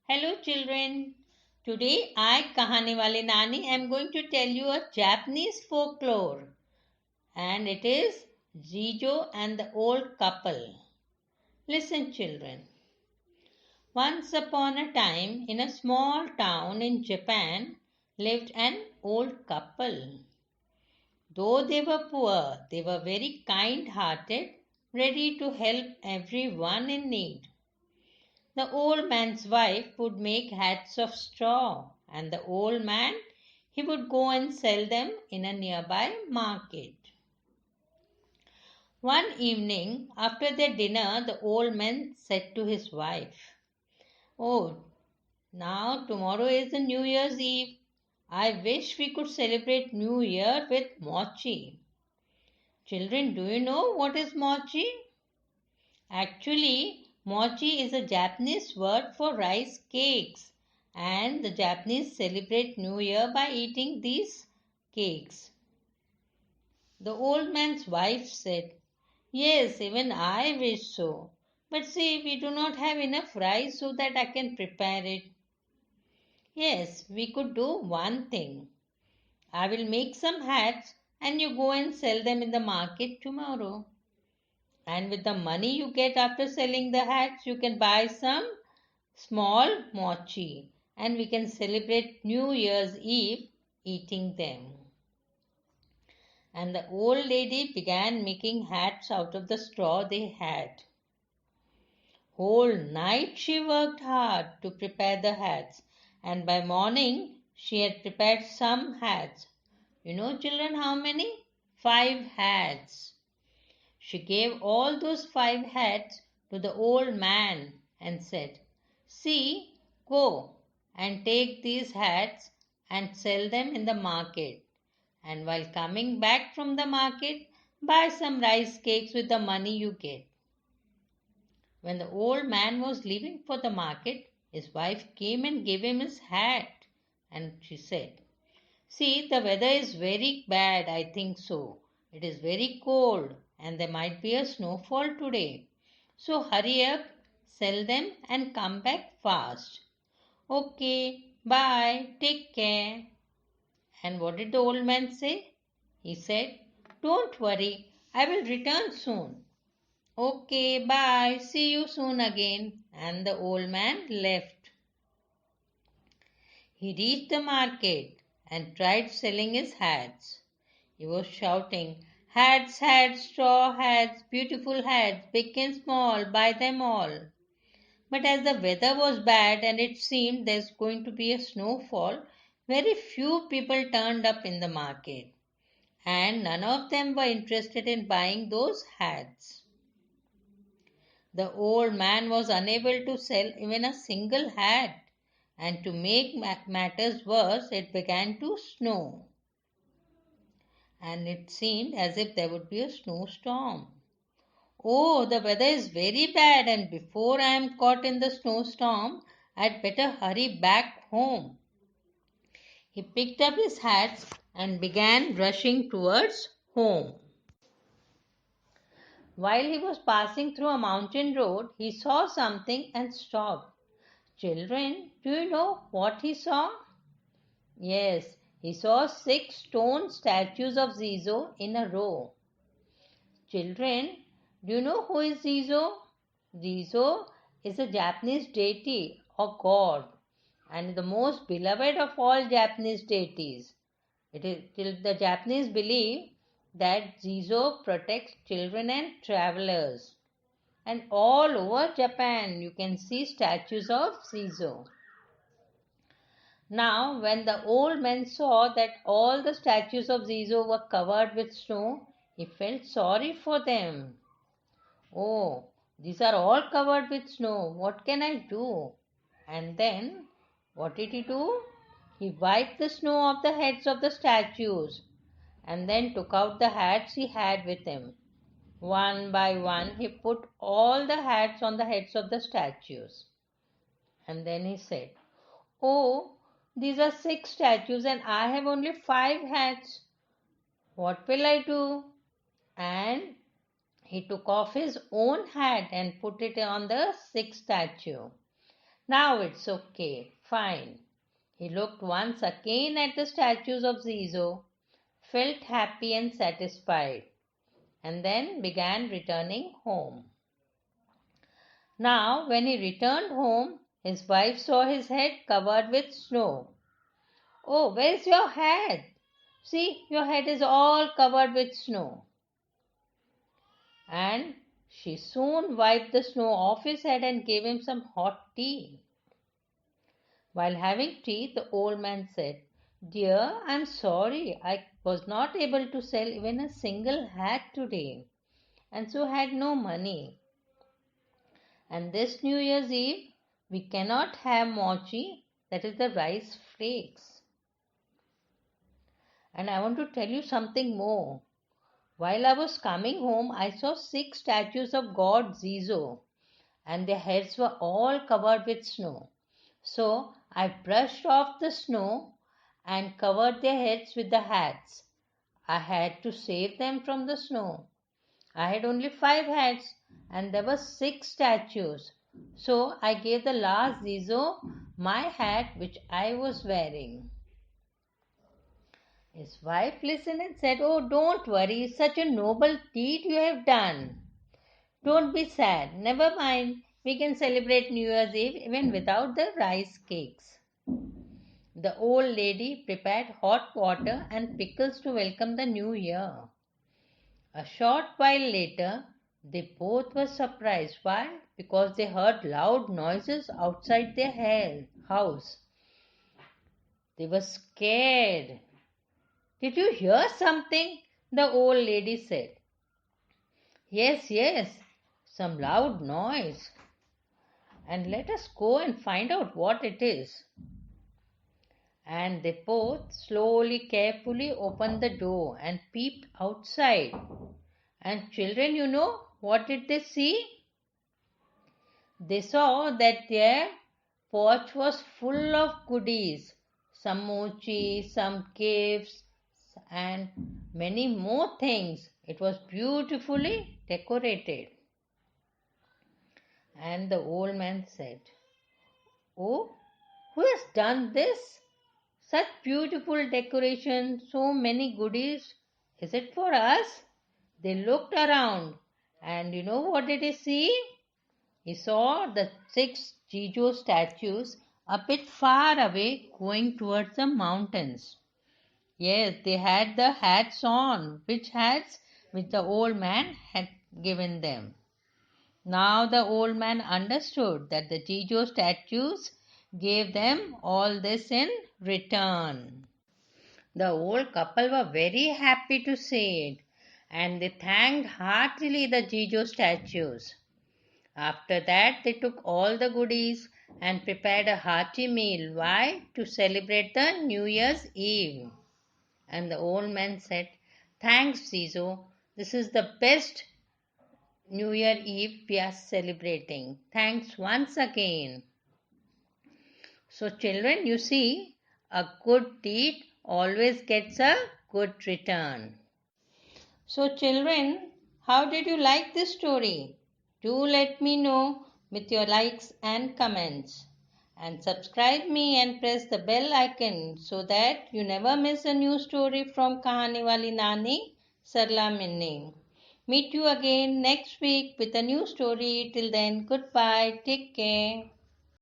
Hello children. Today I Kahani Wali Nani am going to tell you a Japanese folklore and it is Zijo and the Old Couple. Listen children. Once upon a time in a small town in Japan lived an old couple. Though they were poor, they were very kind-hearted, ready to help everyone in need. The old man's wife would make hats of straw, and the old man he would go and sell them in a nearby market. One evening, after their dinner, the old man said to his wife, "Oh, now tomorrow is the New Year's Eve. I wish we could celebrate New Year with mochi." Children, do you know what is mochi? Actually, mochi is a Japanese word for rice cakes, and the Japanese celebrate New Year by eating these cakes. The old man's wife said, "Yes, even I wish so. But see, we do not have enough rice so that I can prepare it." "Yes, we could do one thing. I will make some hats and you go and sell them in the market tomorrow. And with the money you get after selling the hats, you can buy some small mochi and we can celebrate New Year's Eve eating them." And the old lady began making hats out of the straw they had. Whole night she worked hard to prepare the hats, and by morning she had prepared some hats. You know, children, how many? 5 hats. She gave all those 5 hats to the old man and said, "See, go and take these hats and sell them in the market. And while coming back from the market, buy some rice cakes with the money you get." When the old man was leaving for the market, his wife came and gave him his hat. And she said, "See, the weather is very bad, I think so. It is very cold and there might be a snowfall today. So hurry up, sell them and come back fast." "Okay, bye, take care." And what did the old man say? He said, "Don't worry, I will return soon." "Okay, bye, see you soon again." And the old man left. He reached the market and tried selling his hats. He was shouting, "Hats, hats, straw hats, beautiful hats, big and small, buy them all." But as the weather was bad and it seemed there's going to be a snowfall, very few people turned up in the market, and none of them were interested in buying those hats. The old man was unable to sell even a single hat, and to make matters worse, it began to snow, and it seemed as if there would be a snowstorm. "Oh, the weather is very bad, and before I am caught in the snowstorm, I'd better hurry back home." He picked up his hats and began rushing towards home. While he was passing through a mountain road, he saw something and stopped. Children, do you know what he saw? Yes, he saw 6 stone statues of Zizo in a row. Children, do you know who is Zizo? Zizo is a Japanese deity or god and the most beloved of all Japanese deities. The Japanese believe that Zizo protects children and travelers. And all over Japan you can see statues of Zizo. Now, when the old man saw that all the statues of Zizo were covered with snow, he felt sorry for them. "Oh, these are all covered with snow. What can I do?" And then, what did he do? He wiped the snow off the heads of the statues and then took out the hats he had with him. One by one, he put all the hats on the heads of the statues. And then he said, "Oh, these are 6 statues and I have only 5 hats. What will I do?" And he took off his own hat and put it on the 6th statue. Now it's okay, fine. He looked once again at the statues of Zizo, felt happy and satisfied, and then began returning home. Now, when he returned home, his wife saw his head covered with snow. "Oh, where's your hat? See, your head is all covered with snow." And she soon wiped the snow off his head and gave him some hot tea. While having tea, the old man said, "Dear, I'm sorry I was not able to sell even a single hat today, and so had no money. And this New Year's Eve, we cannot have mochi, that is the rice flakes. And I want to tell you something more. While I was coming home, I saw 6 statues of God Zizo, and their heads were all covered with snow. So I brushed off the snow and covered their heads with the hats. I had to save them from the snow. I had only 5 hats, and there were 6 statues. So I gave the last Zizo my hat which I was wearing." His wife listened and said, "Oh, don't worry, such a noble deed you have done. Don't be sad. Never mind, we can celebrate New Year's Eve even without the rice cakes." The old lady prepared hot water and pickles to welcome the new year. A short while later, they both were surprised. Why? Because they heard loud noises outside their house. They were scared. "Did you hear something?" the old lady said. Yes, some loud noise. "And let us go and find out what it is." And they both slowly, carefully opened the door and peeped outside. And children, what did they see? They saw that their porch was full of goodies, some mochi, some gifts, and many more things. It was beautifully decorated. And the old man said, "Oh, who has done this? Such beautiful decoration, so many goodies. Is it for us?" They looked around, and you know what did he see? He saw the 6 Jijo statues a bit far away going towards the mountains. Yes, they had the hats on, which the old man had given them. Now the old man understood that the Jijo statues gave them all this in return. The old couple were very happy to see it, and they thanked heartily the Jijo statues. After that, they took all the goodies and prepared a hearty meal. Why? To celebrate the New Year's Eve. And the old man said, "Thanks, Zizo. This is the best New Year Eve we are celebrating. Thanks once again." So, children, you see, a good deed always gets a good return. So, children, how did you like this story? Do let me know with your likes and comments. And subscribe me and press the bell icon so that you never miss a new story from Kahani Wali Nani Sarla Minni. Meet you again next week with a new story. Till then, goodbye. Take care.